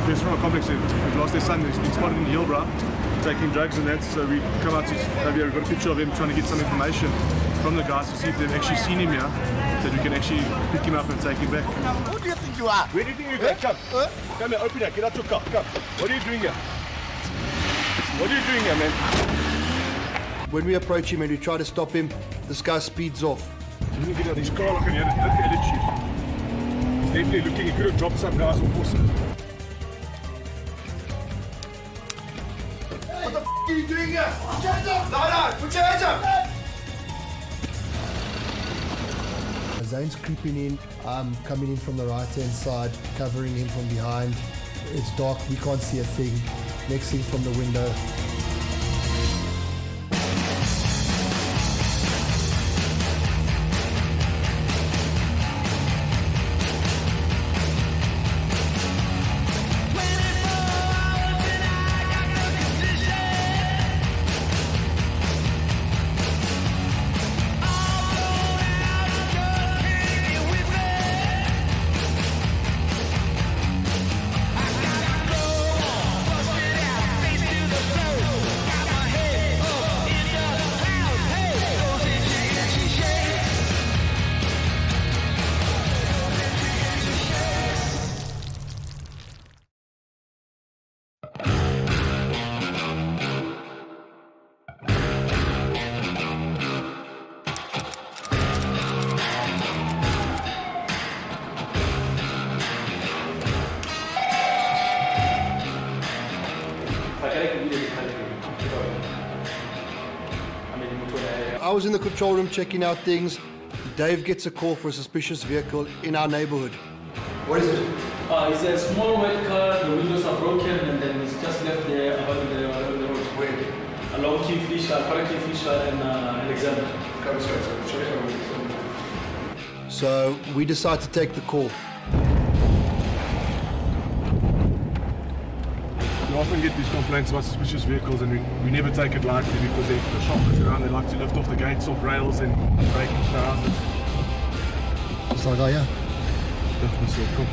person from our complex who lost their son. He's been spotted in Hillbrow taking drugs and that, so we come out to have here. We've got a picture of him trying to get some information from the guys to see if they've actually seen him here, that we can actually pick him up and take him back. Who do you think you are? Where do you think you're going? Come. Come here, open here, get out your car, come. What are you doing here? What are you doing here, man? When we approach him and we try to stop him, this guy speeds off. You need to get out of his car, look at the attitude. He's definitely looking, he could have dropped some guys or force him. What the f*** are you doing here? Put your hands up! No, put your hands up! Zane's creeping in, I'm coming in from the right-hand side, covering him from behind. It's dark, we can't see a thing. Next thing from the window. I was in the control room checking out things. Dave gets a call for a suspicious vehicle in our neighborhood. What is it? It's a small white car, the windows are broken, and then it's just left there along the road. Where? Along Kingfisher, and Alexander. So we decide to take the call. We often get these complaints about suspicious vehicles, and we never take it lightly because the shoppers around, they like to lift off the gates off rails and break into the houses. Just like I am. That's so cool.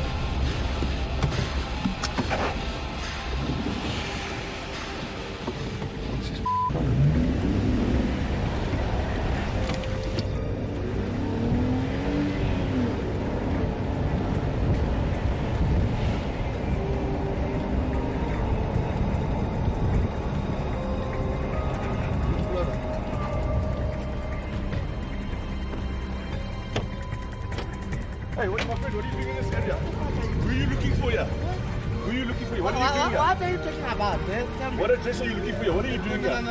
Hey, my friend, what are you doing in this area? Who are you looking for here? Who are you looking for here? What are you doing here? What are you talking about? What address are you looking for here? What are you doing here? No.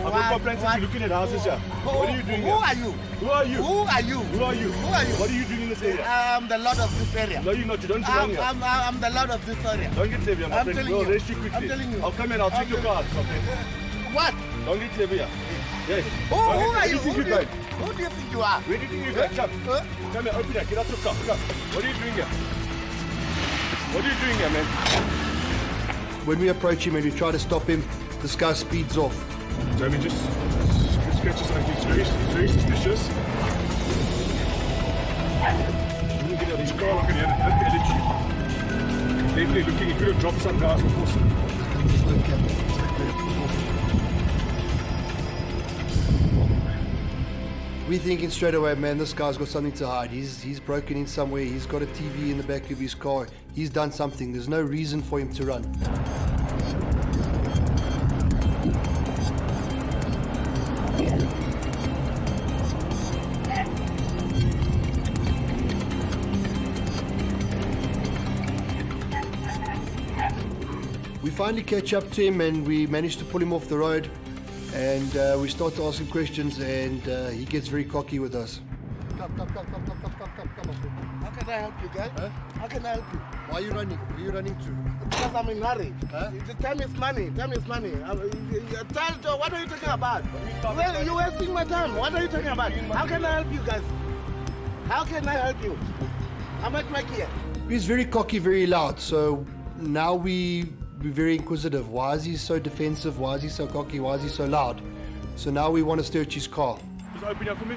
I've got complaints that you're looking at houses here. What are you doing here? Who are you? Who are you? Who are you? Who are you? Who are you? What are you doing in this area? I'm the lord of this area. No, you're not. You don't belong here. I'm the lord of this area. Don't get clever, my I'm friend. telling We'll you. arrest you quickly. I'm telling you. I'll come in, I'll check your cards, okay? What? Don't get clever here. Yes. Who are you? Where do you think you're going? Who do you think you are? Where do you think you're going? Come. Come here, open here. Get out your car. Come. What are you doing here? What are you doing here, man? When we approach him and we try to stop him, this guy speeds off. Jamie, just scratch his ankle. It's very suspicious. You need to get out of his car, look at the attitude. He's definitely looking, he could have dropped some guys or forced him. We're thinking straight away, man, this guy's got something to hide. He's broken in somewhere. He's got a TV in the back of his car. He's done something. There's no reason for him to run. We finally catch up to him and we manage to pull him off the road. And we start to ask him questions, and he gets very cocky with us. Come. How can I help you, guys? Huh? How can I help you? Why are you running? Where are you running to? Because I'm in a hurry. Huh? Time is money. What are you talking about? Well, you're wasting my time. What are you talking about? How can I help you, guys? How can I help you? I'm at my gear. He's very cocky, very loud. So now we're very inquisitive. Why is he so defensive? Why is he so cocky? Why is he so loud? So now we want to search his car. Just open up for me.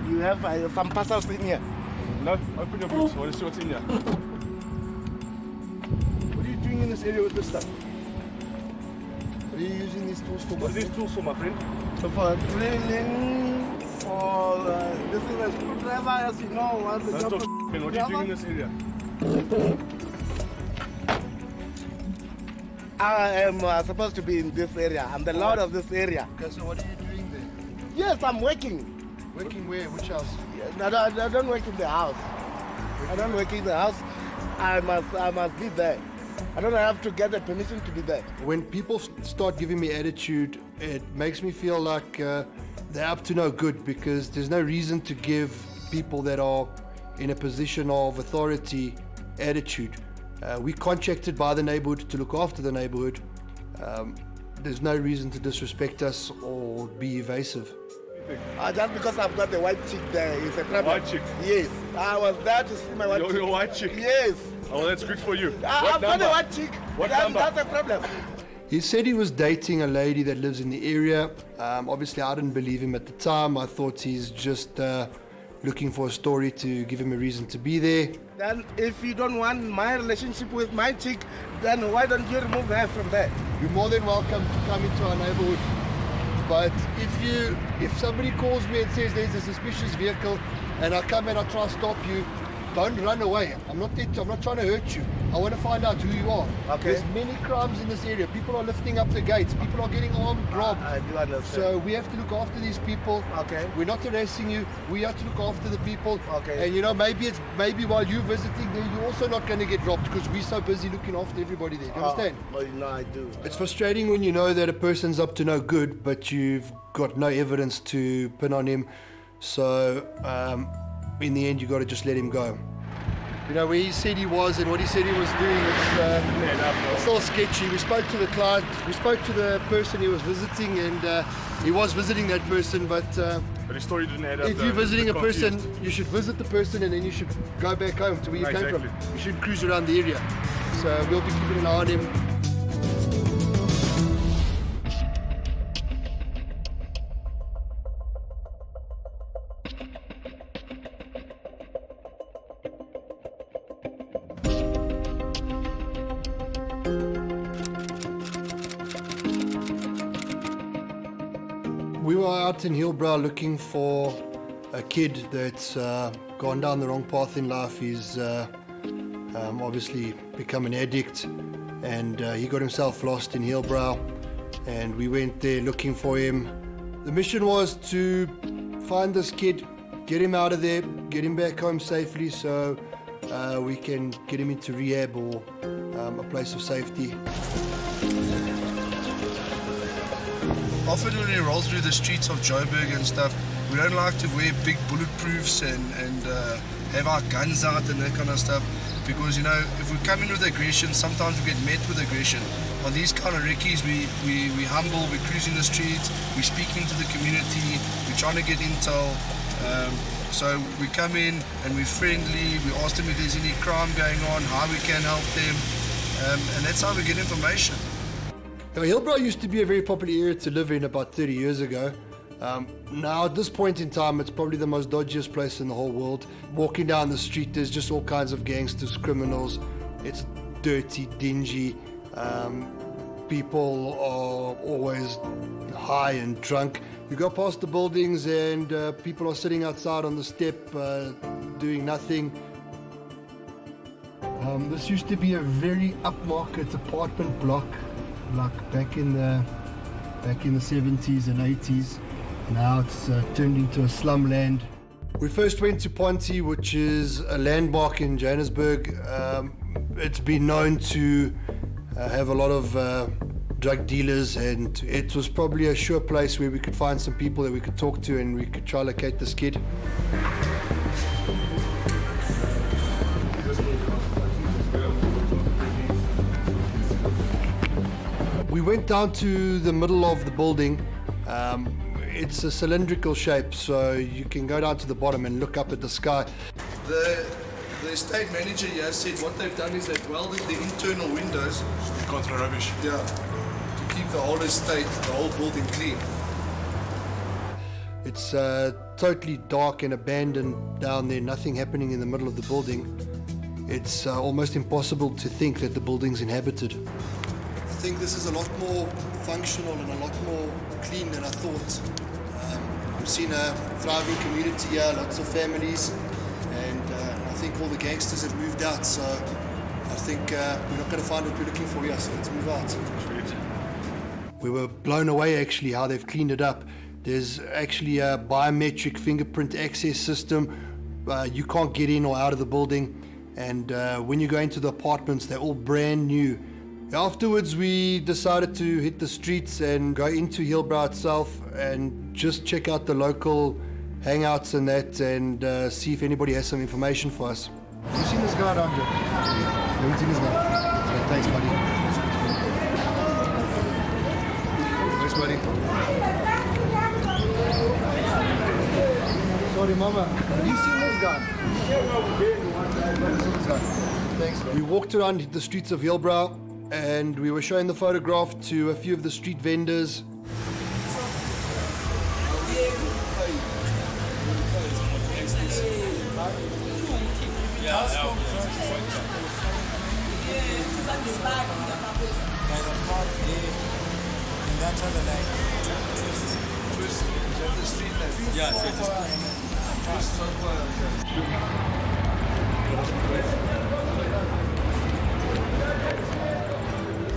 You have some parcels in here. No, open your boots. I want to see what's in here. What are you doing in this area with this stuff? What are you using these tools for? What are these tools for, my friend? So for drilling, for this is a screwdriver, as you know. Don't talk man. What are you doing in this area? I am supposed to be in this area. I'm the lord of this area. Okay, so what are you doing there? Yes, I'm working. Working where? Which house? I don't work in the house. I don't work in the house. I must be there. I don't have to get the permission to be there. When people start giving me attitude, it makes me feel like they're up to no good, because there's no reason to give people that are in a position of authority attitude. We're contracted by the neighborhood to look after the neighborhood. There's no reason to disrespect us or be evasive. Just because I've got the white chick there is a problem. White chick? Yes. I was there to see my white chick. Your white chick? Yes. Oh, that's good for you. I've got a white chick. What That's number? a problem. He said he was dating a lady that lives in the area. Obviously, I didn't believe him at the time. I thought he's just looking for a story to give him a reason to be there. Then if you don't want my relationship with my chick, then why don't you remove her from there? You're more than welcome to come into our neighborhood. But if somebody calls me and says there's a suspicious vehicle and I come and I try to stop you, don't run away. I'm not trying to hurt you. I want to find out who you are. Okay. There's many crimes in this area. People are lifting up the gates. People are getting armed, robbed. I do understand. So we have to look after these people. Okay. We're not harassing you. We have to look after the people. Okay. And you know, maybe while you're visiting there, you're also not going to get robbed because we're so busy looking after everybody there. Do you understand? Well, no, I do. It's frustrating when you know that a person's up to no good, but you've got no evidence to pin on him. So in the end, you got to just let him go. You know, where he said he was and what he said he was doing, it's all sketchy. We spoke to the client, we spoke to the person he was visiting, and he was visiting that person, but his story didn't add up. if you're visiting a person, you should visit the person and then you should go back home to where you came from. You should cruise around the area. So we'll be keeping an eye on him. We were out in Hillbrow looking for a kid that's gone down the wrong path in life. He's obviously become an addict, and he got himself lost in Hillbrow, and we went there looking for him. The mission was to find this kid, get him out of there, get him back home safely so we can get him into rehab or a place of safety. Often when we roll through the streets of Joburg and stuff, we don't like to wear big bulletproofs and have our guns out and that kind of stuff, because you know, if we come in with aggression, sometimes we get met with aggression. On these kind of recce's, we humble, we cruising the streets, we speaking to the community, we're trying to get intel. So we come in and we're friendly, we ask them if there's any crime going on, how we can help them, and that's how we get information. Now, Hillbrow used to be a very popular area to live in about 30 years ago. Now, at this point in time, it's probably the most dodgiest place in the whole world. Walking down the street, there's just all kinds of gangsters, criminals. It's dirty, dingy. People are always high and drunk. You go past the buildings and people are sitting outside on the step doing nothing. This used to be a very upmarket apartment block, like back in the 70s and 80s. Now it's turned into a slumland. We first went to Ponty, which is a landmark in Johannesburg. It's been known to have a lot of drug dealers, and it was probably a sure place where we could find some people that we could talk to and we could try to locate this kid. We went down to the middle of the building. It's a cylindrical shape, so you can go down to the bottom and look up at the sky. The estate manager here said what they've done is they've welded the internal windows. Contra rubbish. Yeah, to keep the whole estate, the whole building clean. It's totally dark and abandoned down there, nothing happening in the middle of the building. It's almost impossible to think that the building's inhabited. I think this is a lot more functional and a lot more clean than I thought. We've seen a thriving community here, lots of families, and I think all the gangsters have moved out, so I think we're not going to find what we're looking for here, so let's move out. We were blown away actually how they've cleaned it up. There's actually a biometric fingerprint access system. You can't get in or out of the building, and when you go into the apartments, they're all brand new. Afterwards, we decided to hit the streets and go into Hillbrow itself and just check out the local hangouts and that, and see if anybody has some information for us. Have you seen this guy down here? Haven't seen this guy? Yeah, thanks, buddy. Thanks, buddy. Sorry, Mama. Have you seen this guy? Thanks. We walked around the streets of Hillbrow, and we were showing the photograph to a few of the street vendors.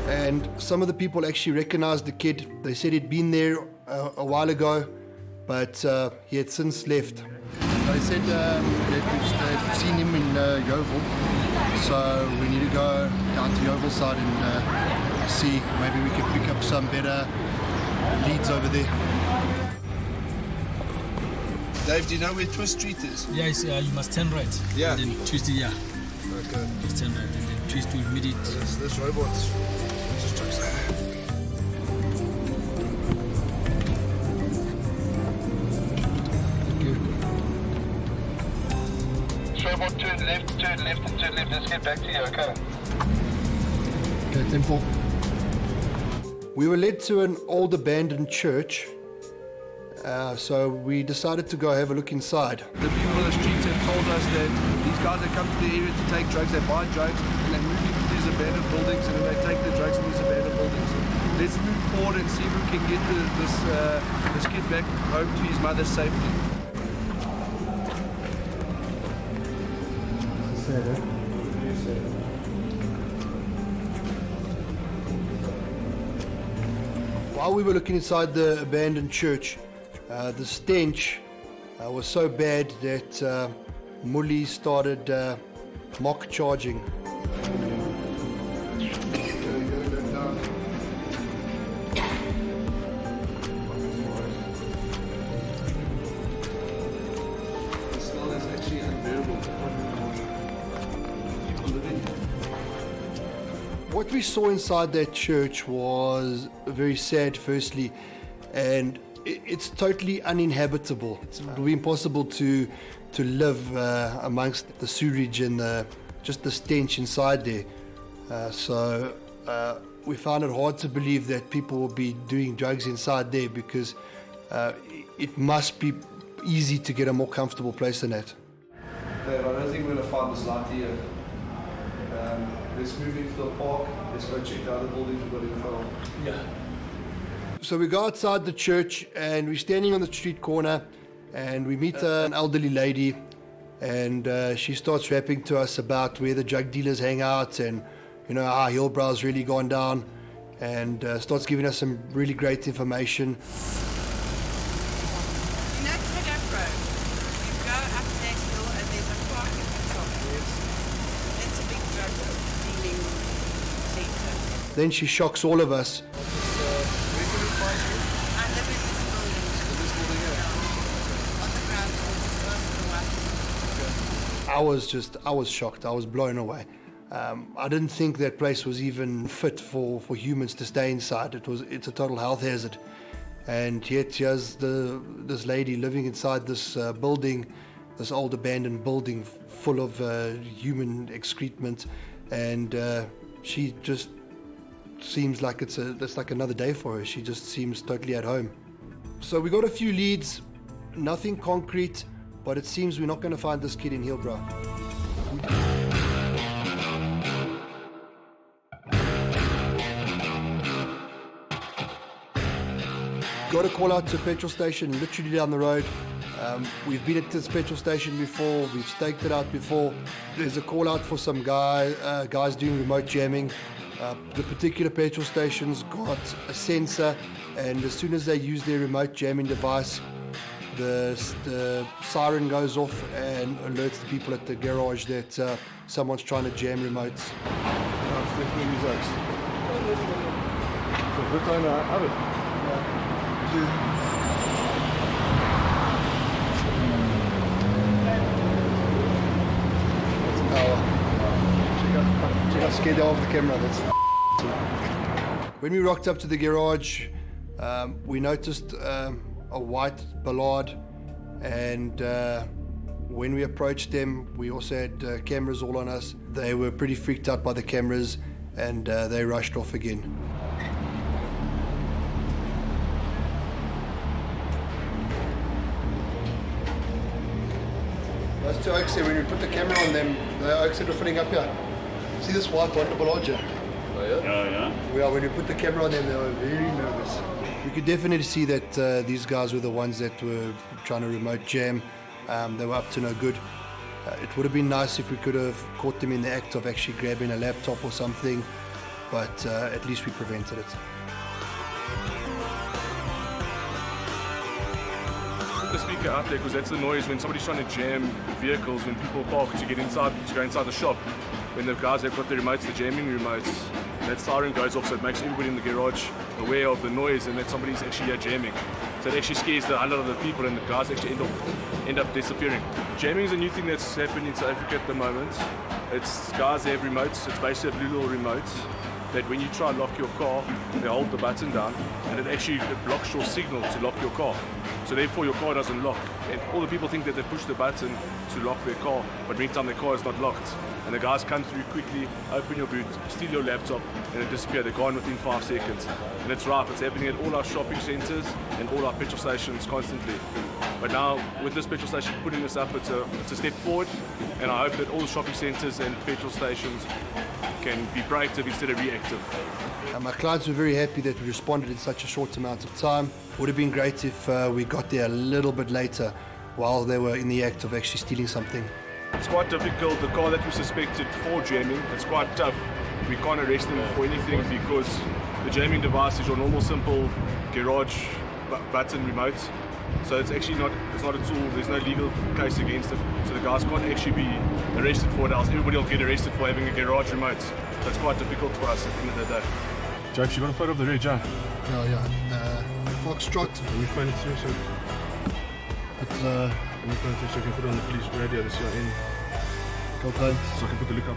And some of the people actually recognized the kid. They said he'd been there a while ago, but he had since left. They said that they've seen him in Yeovil, so we need to go down to Yeovil side and see, maybe we can pick up some better leads over there. Dave, do you know where Twist Street is? Yeah, you must turn right. Yeah. And then twist it, yeah. Okay. Just turn right and then twist to immediate. This robot's just chucks that. Robot, turn left, and turn left. Let's get back to you, okay? Okay, 10-4. We were led to an old abandoned church, so we decided to go have a look inside. The people on the streets have told us that these guys that come to the area to take drugs, they buy drugs and they move into these abandoned buildings, and then they take the drugs in these abandoned buildings. Let's move forward and see if we can get this kid back home to his mother safely. While we were looking inside the abandoned church, the stench was so bad that Mully started mock charging. The smell is actually unbearable. What we saw inside that church was very sad, firstly, and it's totally uninhabitable. It will be impossible to live amongst the sewage and just the stench inside there. So we found it hard to believe that people will be doing drugs inside there, because it must be easy to get a more comfortable place than that. Dave, I don't think we're going to find this light here. Let's move into the park. Let's go check the other buildings we've got in front of. Yeah. So we go outside the church and we're standing on the street corner, and we meet an elderly lady, and she starts rapping to us about where the drug dealers hang out, and you know how Hillbrow's really gone down, and starts giving us some really great information. You know Tedap Road? You go up that hill and there's a park at the top. That's a big drug dealing centre. Then she shocks all of us. I live in this building. On the ground floor, I was shocked. I was blown away. I didn't think that place was even fit for humans to stay inside. It's a total health hazard. And yet here's this lady living inside this building, this old abandoned building full of human excrement, and she just seems like it's like another day for her. She just seems totally at home. So we got a few leads, Nothing concrete, but it seems we're not going to find this kid in Hillbrow. Got a call out to a petrol station literally down the road. We've been at this petrol station before, we've staked it out before. There's a call out for some guys doing remote jamming. The particular petrol station's got a sensor, and as soon as they use their remote jamming device, the siren goes off and alerts the people at the garage that someone's trying to jam remotes. Check out scared off the camera. When we rocked up to the garage, we noticed a white Ballard, and when we approached them, we also had cameras all on us. They were pretty freaked out by the cameras, and they rushed off again. Those two oaks there, when we put the camera on them, the oaks that were filling up here. See this white one, the Ballard here? Oh yeah? Well, when we put the camera on them, they were very nervous. We could definitely see that these guys were the ones that were trying to remote jam. They were up to no good. It would have been nice if we could have caught them in the act of actually grabbing a laptop or something, but at least we prevented it. The speaker out there because that's the noise when somebody's trying to jam vehicles, when people park to get inside, to go inside the shop. When the guys have got the remotes, the jamming remotes, that siren goes off, so it makes everybody in the garage aware of the noise and that somebody's actually here jamming. So it actually scares the hell out of the people, and the guys actually end up disappearing. Jamming is a new thing that's happening in South Africa at the moment. It's guys have remotes, it's basically a blue little remote that when you try and lock your car, they hold the button down and it blocks your signal to lock your car. So therefore your car doesn't lock. And all the people think that they push the button to lock their car, but meantime their car is not locked. And the guys come through quickly, open your boot, steal your laptop, and it disappears. They're gone within 5 seconds. And it's rife. It's happening at all our shopping centres and all our petrol stations constantly. But now, with this petrol station putting this up, it's a step forward. And I hope that all the shopping centres and petrol stations can be proactive instead of reactive. My clients were very happy that we responded in such a short amount of time. Would have been great if we got there a little bit later while they were in the act of actually stealing something. It's quite difficult. The car that we suspected for jamming, it's quite tough. We can't arrest them for anything because the jamming device is your normal simple garage button remote. So it's actually not a tool. There's no legal case against it. So the guys can't actually be arrested for it, else everybody will get arrested for having a garage remote. So it's quite difficult for us at the end of the day. James, you got a photo of the red, yeah? Yeah. Foxtrot. Can you find it through so? It's Can you find it through so I can put it on the police radio, the CRN, okay. so I can put the lookup.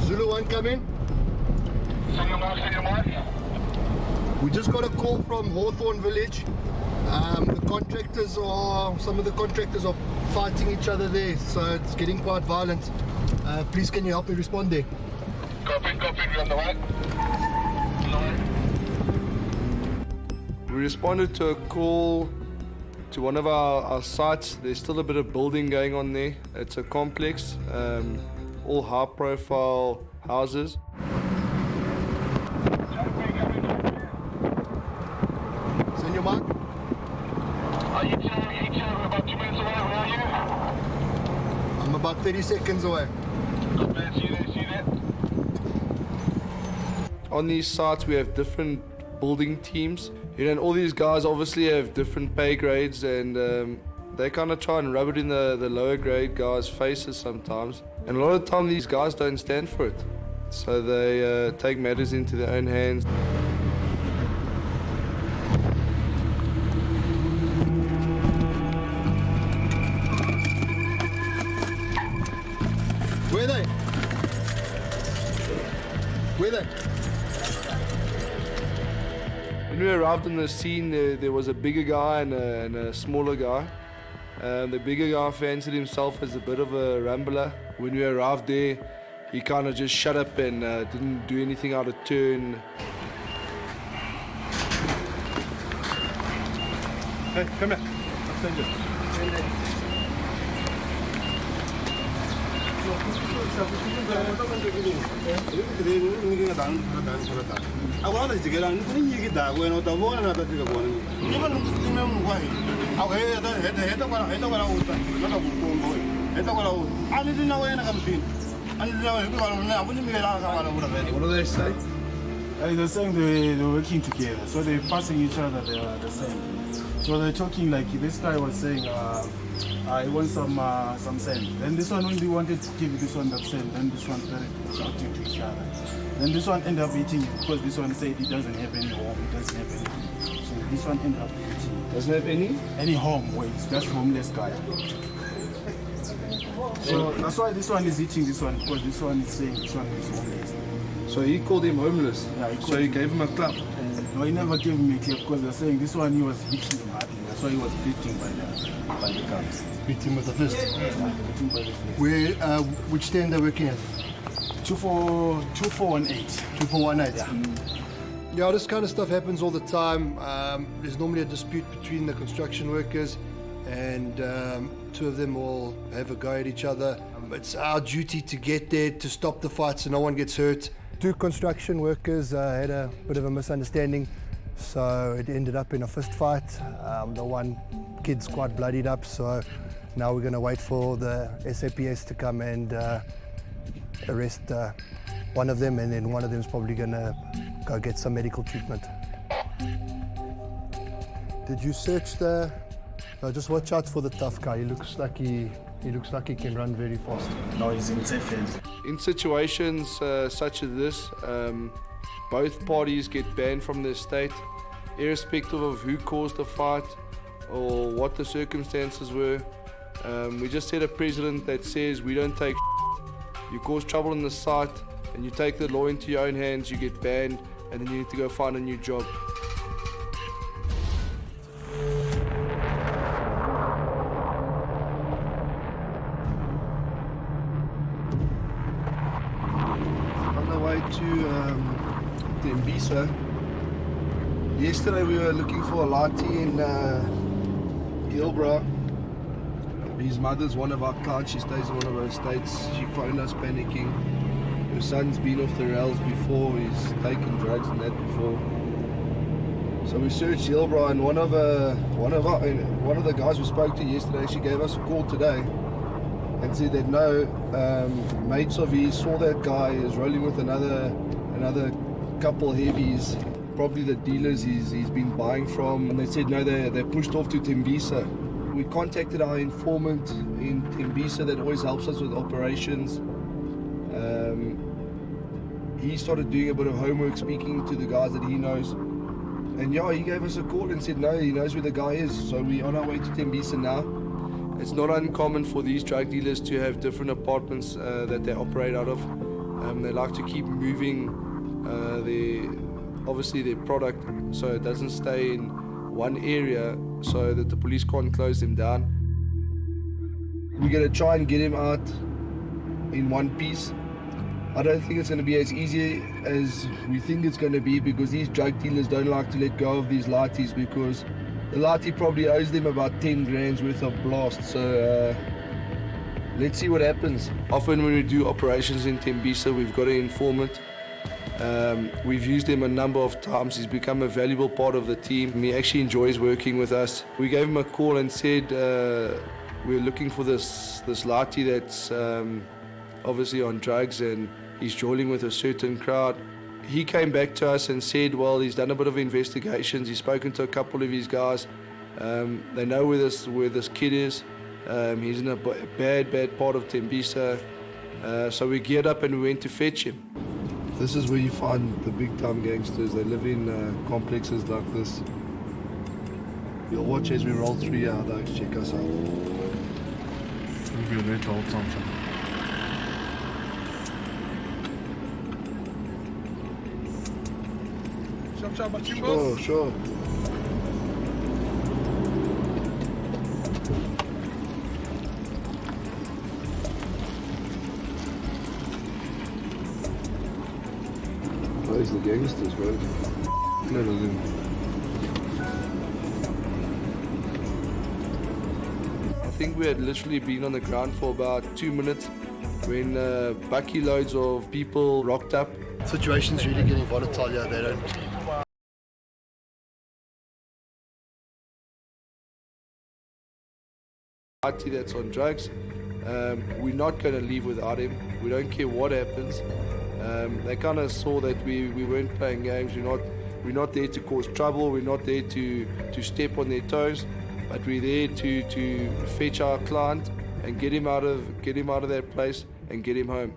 Zulu 1 coming. We just got a call from Hawthorne Village. Some of the contractors are fighting each other there, so it's getting quite violent. Please, can you help me respond there? Copy, we're on the way. We responded to a call to one of our sites. There's still a bit of building going on there. It's a complex, all high-profile houses. Senior Mark? Are you two about 2 minutes away? Where are you? I'm about 30 seconds away. Copy, see you there. On these sites, we have different building teams. And all these guys obviously have different pay grades, and they kind of try and rub it in the lower grade guys' faces sometimes. And a lot of the time, these guys don't stand for it. So they take matters into their own hands. Where are they? Where are they? When we arrived on the scene, there was a bigger guy and a smaller guy. The bigger guy fancied himself as a bit of a rambler. When we arrived there, he kind of just shut up and didn't do anything out of turn. Hey, come here. Stand here. What do they say? They're saying they're working together, so they're passing each other the same. So they're talking like this guy was saying, I want some sand. Then this one only wanted to give this one that sand. Then this one started shouting to each other. Then this one ended up eating it because this one said he doesn't have any home, he doesn't have anything. So this one ended up eating it. Doesn't have any home. Wait, that's homeless guy. So that's why this one is eating this one, because this one is saying this one is homeless. So he called him homeless. Yeah, he called so he him. gave him a clap. No, he never gave me a clip because they're saying this one he was hitting him hardly. That's why he was beaten by the cops. Beat him with the fist. Yeah, beaten by the fist. Where, which stand they're working at? 2418. 2418. Yeah, this kind of stuff happens all the time. There's normally a dispute between the construction workers, and two of them will have a go at each other. It's our duty to get there to stop the fight so no one gets hurt. Two construction workers had a bit of a misunderstanding, so it ended up in a fist fight. The one kid's quite bloodied up, so now we're going to wait for the SAPS to come and arrest one of them, and then one of them is probably going to go get some medical treatment. Did you search the... No, just watch out for the tough guy. He looks like he can run very fast. No, he's in safe hands. In situations such as this, both parties get banned from the estate, irrespective of who caused the fight or what the circumstances were. We just set a precedent that says we don't take you cause trouble in the site and you take the law into your own hands, you get banned, and then you need to go find a new job. On the way to Tembisa. Yesterday we were looking for a latte in Gilbra. His mother's one of our clients, she stays in one of our estates. She phoned us panicking. Her son's been off the rails before, he's taken drugs and that before. So we searched Gilbra, and one of the guys we spoke to yesterday actually gave us a call today and said that no, mates of his saw that guy is rolling with another couple heavies, probably the dealers he's been buying from, and they said no, they pushed off to Tembisa. We contacted our informant in Tembisa that always helps us with operations. He started doing a bit of homework, speaking to the guys that he knows, and yeah, he gave us a call and said no, he knows where the guy is. So we're on our way to Tembisa now. It's not uncommon for these drug dealers to have different apartments that they operate out of. They like to keep moving their product so it doesn't stay in one area so that the police can't close them down. We're going to try and get him out in one piece. I don't think it's going to be as easy as we think it's going to be, because these drug dealers don't like to let go of these lighties, because the lighty probably owes them about 10 grand's worth of blast. So let's see what happens. Often when we do operations in Tembisa, we've got an informant. We've used him a number of times. He's become a valuable part of the team. He actually enjoys working with us. We gave him a call and said we're looking for this latte that's obviously on drugs and he's joining with a certain crowd. He came back to us and said, well, he's done a bit of investigations. He's spoken to a couple of his guys. They know where this kid is. He's in a bad part of Tembisa. So we geared up and we went to fetch him. This is where you find the big-time gangsters. They live in complexes like this. You'll watch as we roll through here, though. Check us out. We'll be alert the whole time, son. Sure. Those are the gangsters, bro. None of them. I think we had literally been on the ground for about 2 minutes when bucky loads of people rocked up. Situation's really getting volatile here. They don't. Party that's on drugs. We're not going to leave without him. We don't care what happens. They kind of saw that we weren't playing games. We're not there to cause trouble. We're not there to step on their toes, but we're there to fetch our client and get him out of that place and get him home.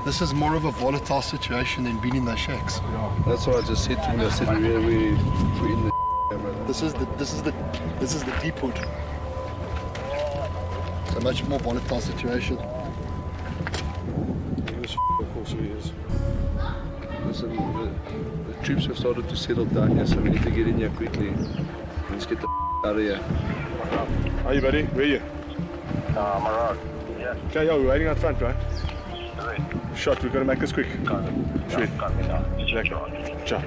This is more of a volatile situation than being in those shacks. That's what I just said to him. I said we're in the This is the deep hood. It's a much more volatile situation. Of course he is. Listen, the troops have started to settle down here, so we need to get in here quickly. Let's get the out of here. How you, buddy? Where are you? I'm around. Yeah. Okay, yo, we're waiting out front, right? Right. Shot, we've got to make this quick. Sweet. Lekker. Ciao.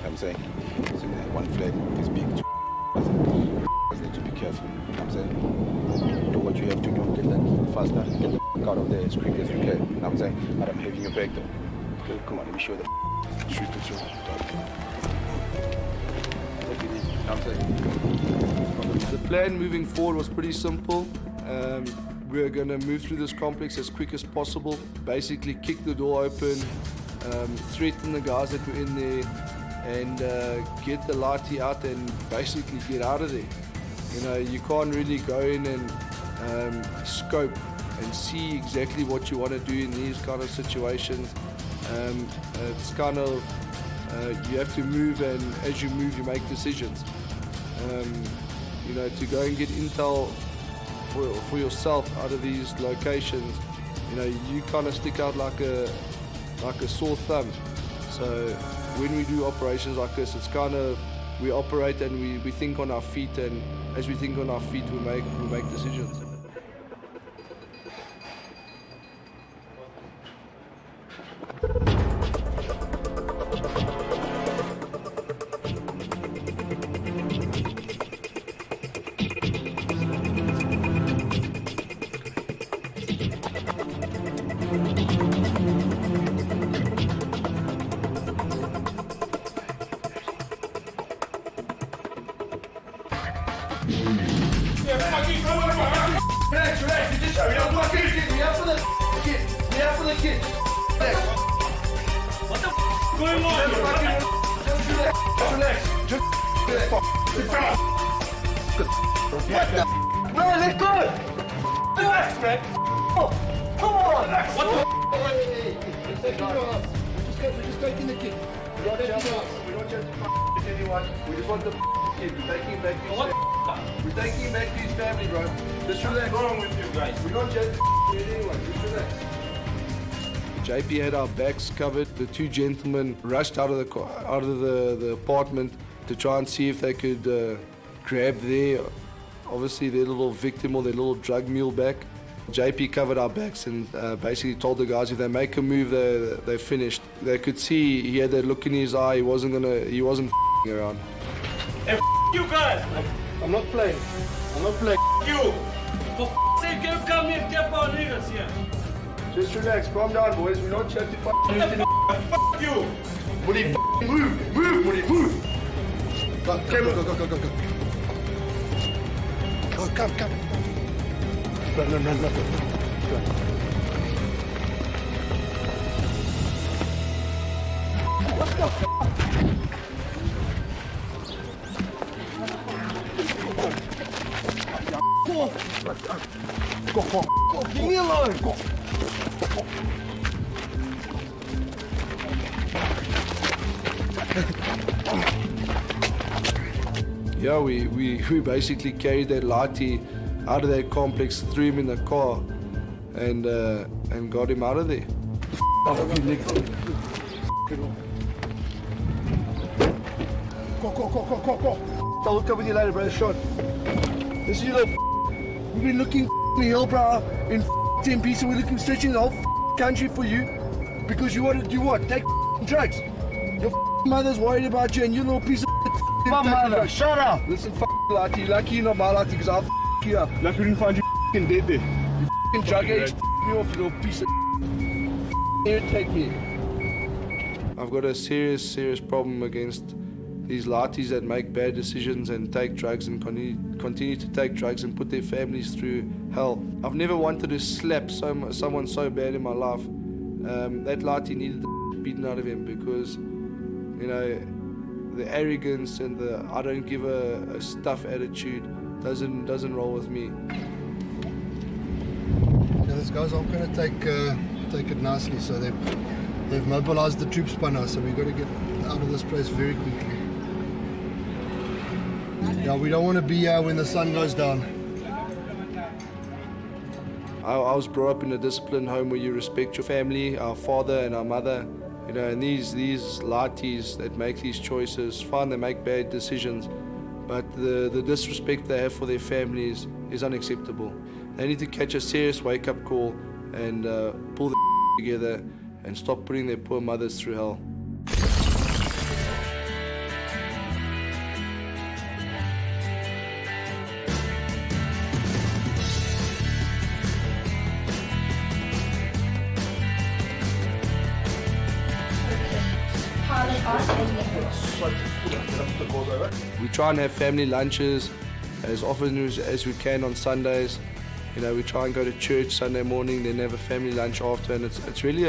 I'm saying, so one flag is big. Need to be careful. I'm saying, do what you have to do, get that faster, get the out of there as quick as you can. I'm saying, but I'm having your back though. Okay, come on, let me show the shoot the truth. I'm saying. The plan moving forward was pretty simple. We're going to move through this complex as quick as possible, basically kick the door open, threaten the guys that were in there, and get the lathi out and basically get out of there. You know, you can't really go in and scope and see exactly what you want to do in these kind of situations. It's kind of, you have to move, and as you move, you make decisions. You know, to go and get intel for yourself out of these locations, you know, you kind of stick out like a sore thumb. So when we do operations like this, it's kind of, we operate and we think on our feet, and as we think on our feet, we make decisions. JP had our backs covered. The two gentlemen rushed out of the apartment to try and see if they could grab their little victim or their little drug mule back. JP covered our backs and basically told the guys if they make a move, they're finished. They could see he had that look in his eye. He wasn't around. Hey, you guys! I'm not playing. You! For sake, come here, get our niggas here. Just relax, calm down, boys. We're not chatting Fuck you! Woody, move, Woody, move. Go. Oh, come. Run. What the f***? Go. Leave me alone. Go. Yeah, we basically carried that lathi out of that complex, threw him in the car, and got him out of there. I'll hook up with you later, bro. Shot. This is you little. We've been looking in the hill, bro, in 10 pieces. We're looking, searching the whole country for you because you want to do what? Take drugs. Your mother's worried about you, and you little piece of. My mother, shut up. Listen, lucky you're not my lucky because I'll you up. Lucky we didn't find you dead there. You drug addict, me off, you little piece of. Irritate me. I've got a serious problem against these latis that make bad decisions and take drugs and continue to take drugs and put their families through hell. I've never wanted to slap someone so bad in my life. That lati needed the beaten out of him because, you know, the arrogance and the I don't give a stuff attitude doesn't roll with me. Yeah, these guys aren't going to take it nicely, so they've mobilized the troops by now, so we've got to get out of this place very quickly. Yeah, we don't want to be when the sun goes down. I was brought up in a disciplined home where you respect your family, our father and our mother, you know, and these latis that make these choices, fine, they make bad decisions, but the disrespect they have for their families is unacceptable. They need to catch a serious wake-up call and pull their together and stop putting their poor mothers through hell. We try and have family lunches as often as we can on Sundays. You know, we try and go to church Sunday morning, then have a family lunch after, and it's really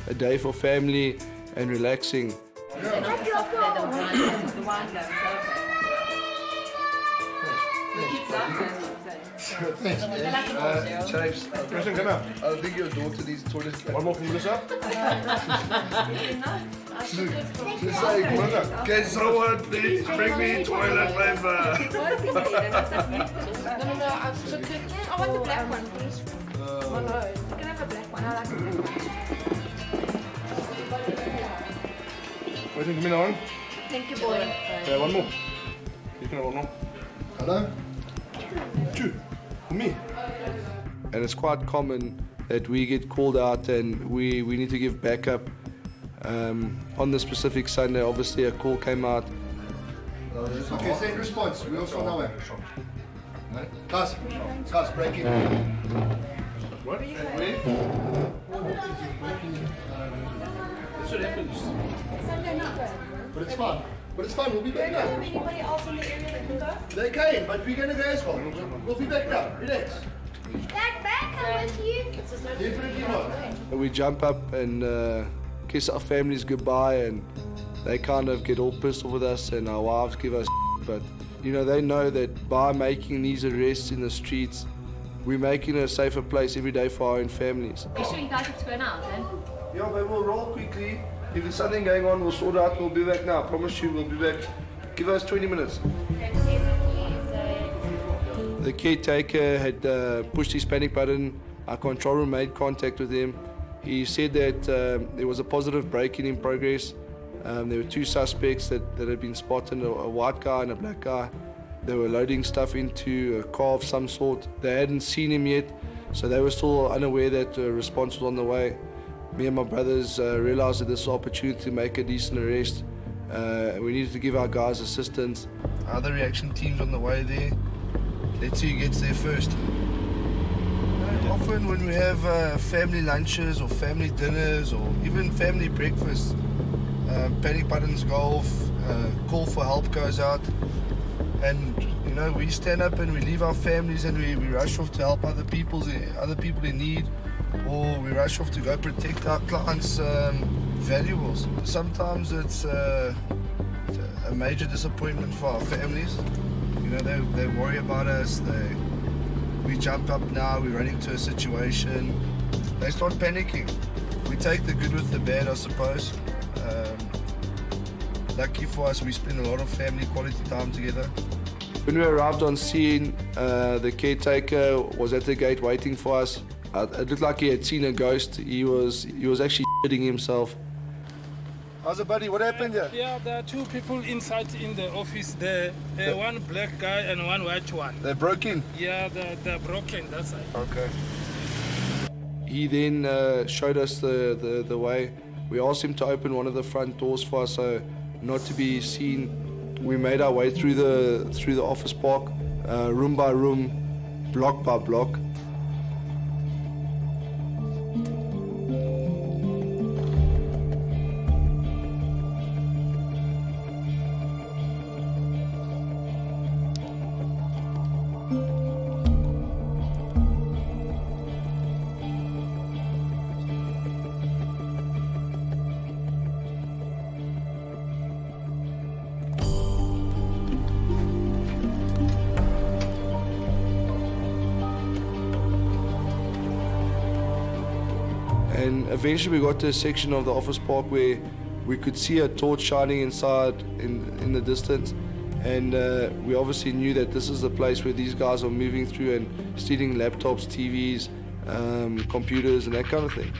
a day for family and relaxing. Thanks. Chaves, Christian, come out. I don't think your daughter needs toilets. One more from Melissa. She's saying, can someone please bring me toilet paper? I want the black one, please. Oh no, you can have a black one. I like the black one. Waiting for me now. Thank you, boy. Okay, one more. You can have one more. Hello? Two. For me. And it's quite common that we get called out and we need to give backup. On the specific Sunday, obviously a call came out. Okay, send response. We also know it. Guys, break in. What? That's what happens. But it's fine. We'll be back now. Anybody else in the area that can go? They came, but we're going to go as well. We'll be back now. Relax. Back, I'm with you. Definitely not. We jump up and kiss our families goodbye, and they kind of get all pissed off with us, and our wives give us but you know, they know that by making these arrests in the streets, we're making a safer place every day for our own families. Are you sure you guys have to go now then? Yeah, but we'll roll quickly. If there's something going on, we'll sort it out. We'll be back now. I promise you, we'll be back. Give us 20 minutes. The caretaker had pushed his panic button. Our control room made contact with him. He said that there was a positive break-in in progress. There were two suspects that had been spotted, a white guy and a black guy. They were loading stuff into a car of some sort. They hadn't seen him yet, so they were still unaware that a response was on the way. Me and my brothers realized that this was an opportunity to make a decent arrest. We needed to give our guys assistance. Other reaction teams on the way there. Let's see who gets there first. Often when we have family lunches or family dinners or even family breakfasts, panic buttons go off, call for help goes out, and you know, we stand up and we leave our families and we rush off to help other people in need, or we rush off to go protect our clients' valuables. Sometimes it's a major disappointment for our families. You know, they worry about us. We jump up now, we run into a situation, they start panicking. We take the good with the bad, I suppose. Lucky for us, we spend a lot of family quality time together. When we arrived on scene, the caretaker was at the gate waiting for us. It looked like he had seen a ghost. He was actually shitting himself. How's it, buddy? What happened here? Yeah, there are two people inside in the office there. One black guy and one white one. They broke in? Yeah, they're broken, that's it. Okay. He then showed us the way. We asked him to open one of the front doors for us so not to be seen. We made our way through the office park, room by room, block by block. And eventually we got to a section of the office park where we could see a torch shining inside in the distance, and we obviously knew that this is the place where these guys are moving through and stealing laptops, TVs, computers and that kind of thing.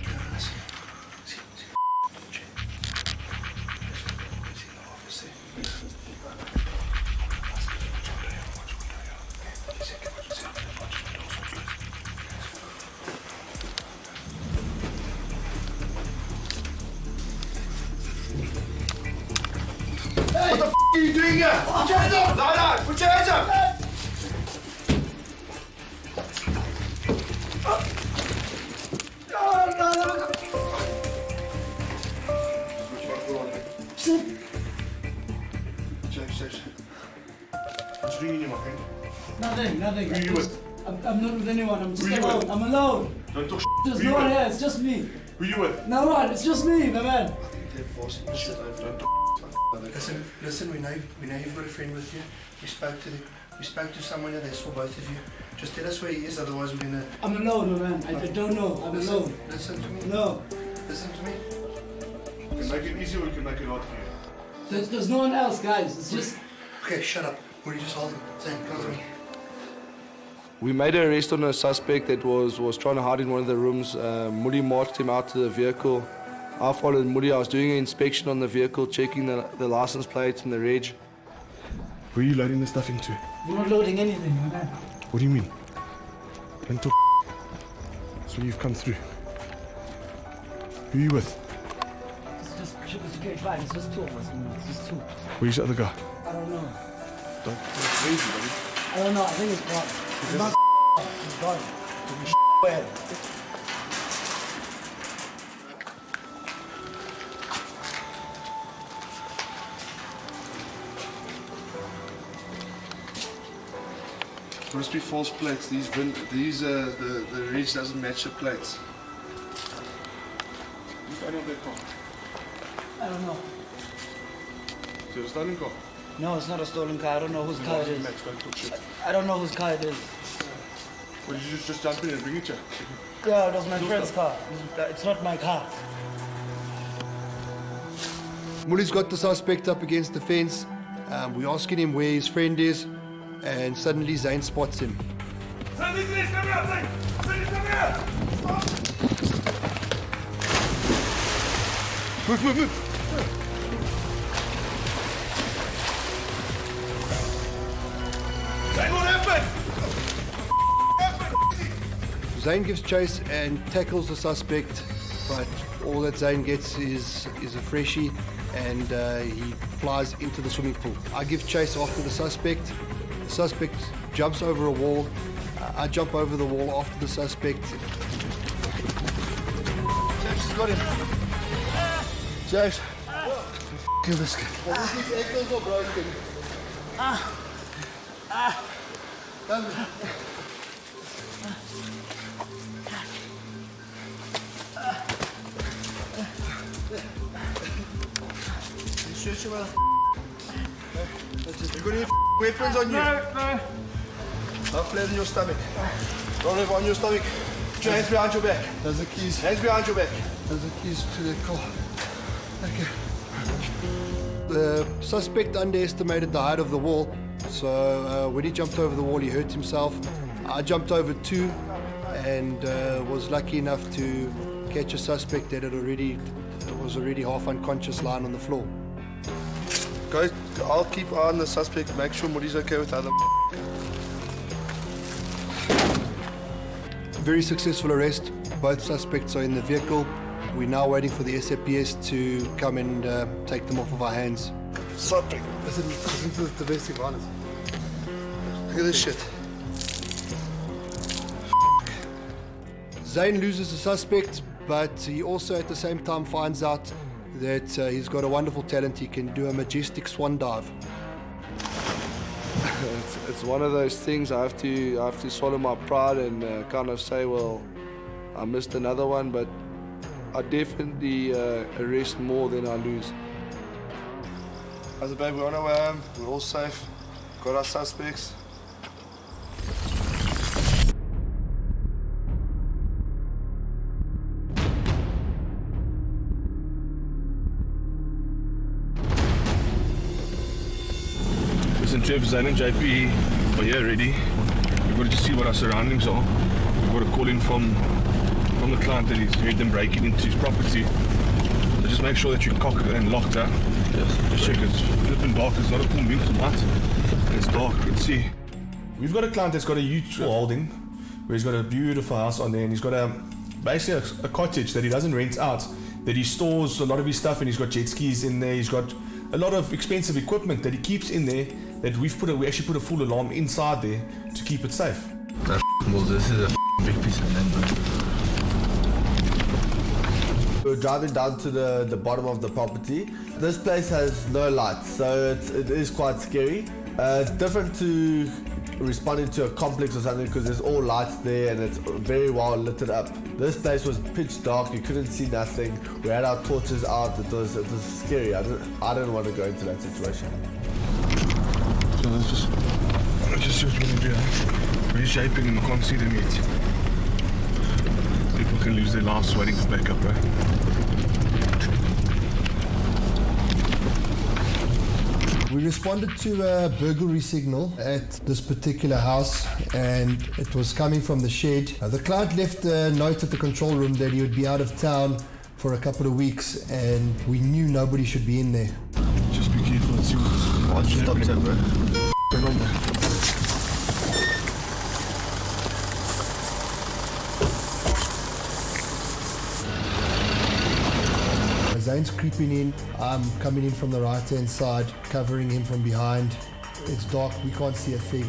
What the f are you doing here? Put your hands up! No, put your hands up! James. What's ringing you, my friend? Nothing. Who are you with? I'm not with anyone. I'm just Who are you alone. with? I'm alone. Don't talk There's Who you no one with? here. It's just me. Who you with? No one. It's just me, my man. Listen, we know you've got a friend with you. We spoke to someone and they saw both of you. Just tell us where he is, otherwise we're gonna... I'm alone, my man. I don't know. I'm alone. Listen to me. No. Listen to me. We can make it easy or we can make it hard for you. There's no one else, guys. It's just... Okay, shut up. Will you just hold him? Zane, come to me. We made an arrest on a suspect that was trying to hide in one of the rooms. Moody marched him out to the vehicle. I followed Moody. I was doing an inspection on the vehicle, checking the license plates and the reg. Where are you loading this stuff into? We're not loading anything, my man. What do you mean? Don't talk. So you've come through. Who are you with? It's just Contractor Fight. It's just two of us, man. It's just two. Where's the other guy? I don't know. Don't go crazy, buddy. I don't know. I think it's gone. It's not It's gone. Where? Must be false plates. The reg doesn't match the plates. Who's owner of that car? I don't know. So it's a stolen car? No, it's not a stolen car. I don't know whose car it is. Max, don't talk shit. I don't know whose car it is. What, did you just jump in and bring it here? Yeah, it was my friend's car. It's not my car. Mully's got the suspect up against the fence. We're asking him where his friend is, and suddenly Zane spots him. Come here, Zane! Come here! Move! Zane, what happened? Zane gives chase and tackles the suspect, but all that Zane gets is a freshie, and he flies into the swimming pool. I give chase after the suspect. The suspect jumps over a wall. I jump over the wall after the suspect. James has got him. James. Kill this guy. His ankles are broken. Search him out. You got any weapons on you? No. Not flat in your stomach. Don't have on your stomach. Put your hands behind your back. There's the keys. Hands behind your back. There's the keys to the car. Okay. The suspect underestimated the height of the wall, so when he jumped over the wall, he hurt himself. I jumped over too, and was lucky enough to catch a suspect that was already half unconscious lying on the floor. Guys, I'll keep eye on the suspect, make sure Moody's okay with other. Very successful arrest. Both suspects are in the vehicle. We're now waiting for the SAPS to come and take them off of our hands. Suspect. Listen to the domestic violence. Look at this shit. Zane loses the suspect, but he also at the same time finds out that he's got a wonderful talent. He can do a majestic swan dive. It's one of those things I have to swallow my pride and kind of say, well, I missed another one, but I definitely arrest more than I lose. How's it, babe? We're on our way home. We're all safe. Got our suspects. Listen, Jeff, Zane and JP are here ready. We've got to just see what our surroundings are. We've got a call in from the client that he's heard them breaking into his property. So just make sure that you cock and locked up. Yes. Just check it's flipping dark. It's not a full moon tonight. It's dark. Let's see. We've got a client that's got a huge holding where he's got a beautiful house on there, and he's got basically a cottage that he doesn't rent out, that he stores a lot of his stuff, and he's got jet skis in there. He's got a lot of expensive equipment that he keeps in there that we actually put a full alarm inside there to keep it safe. Well, this is a big piece of land, bro. We're driving down to the bottom of the property. This place has no lights, so it is quite scary. It's different to responding to a complex or something because there's all lights there and it's very well lit up. This place was pitch dark, you couldn't see nothing. We had our torches out, it was scary. I didn't want to go into that situation. So let's just see what we're going to do. We're shaping and I can't see them yet. People can lose their lives waiting for backup, right? We responded to a burglary signal at this particular house, and it was coming from the shed. The client left a note at the control room that he would be out of town for a couple of weeks, and we knew nobody should be in there. Just be careful and see what's happening, bro. Turn on, bro. Zane's creeping in. I'm coming in from the right-hand side, covering him from behind. It's dark, we can't see a thing.